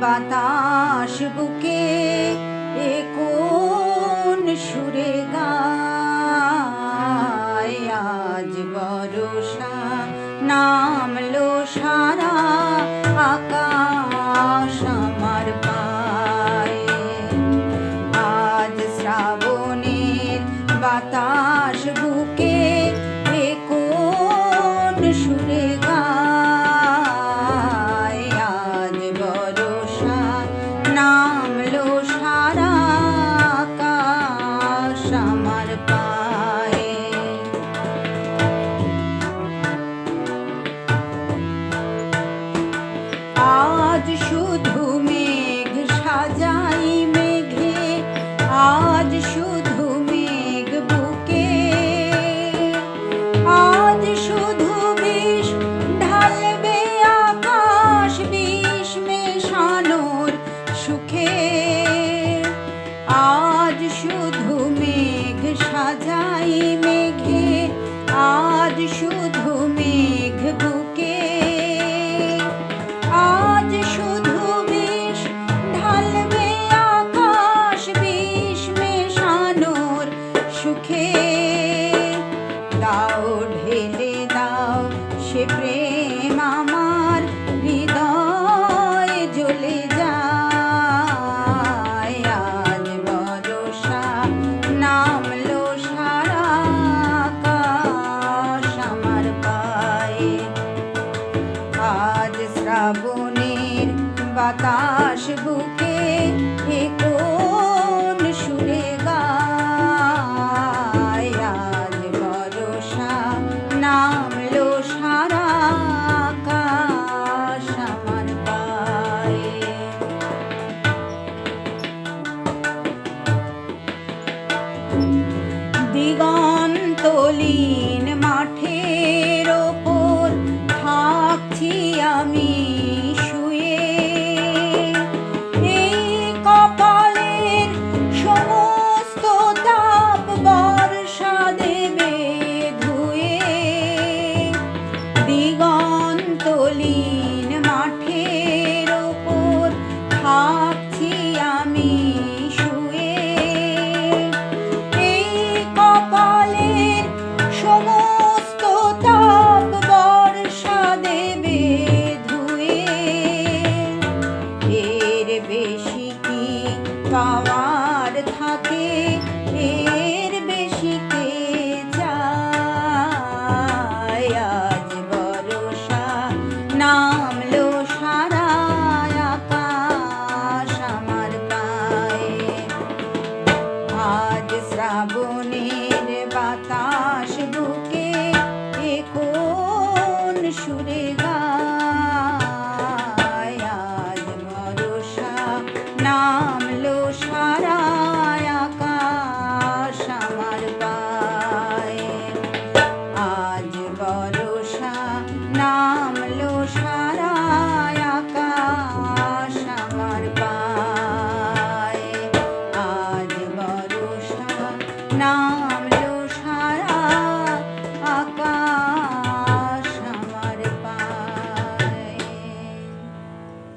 বাতাস বুকে এ কোন সুরে গায় আজ বর্ষা নামলো সারা আকাশ আমার পায়ে আজ শ্রাবণের বাতাস বুকে এ কোন সুরে গায় আজ বর্ষা নামলো সারা আকাশ আমার পায়ে আজ শুধু মেঘ সাজাই মেঘে আজ শুধু মেঘ বুকে আজ শুধু বিষ ঢালবে আকাশ বিষ মেশানোর সুখে আজ শুধু মেঘ সাজাই মেঘে আজ শুধু মেঘ বুকে আজ শুধু বিষ ঢালবে আকাশ বিষ মেশানোর সুখে দাও ঢেলে দাও সে প্রেম আমার হৃদয়ে জ্বলে যায় আজ বর্ষা নামলো সারা আকাশ আমার পায়ে আজ শ্রাবণের বাতাস বুকে এ কোন সুরে গায় আজ বর্ষা নামলো সারা আকাশ আমার পায়ে দিগন্তলীন মাঠের ওপর থাকছি আমি শুয়ে এই কপালের সমস্ত তাপ বর্ষা দেবে ধুয়ে দিগন্তলীন মাঠের ওপর থাকছি আমি শুয়ে এই কপালের সমস্ত তাপ বর্ষা দেবে ধুয়ে এর বেশি কি পাওয়ার থাকে এর বেশি কে চায় আজ বর্ষা নামলো সারা আকাশ আমার পায়ে আজ শ্রাবণের বাতাস বুকে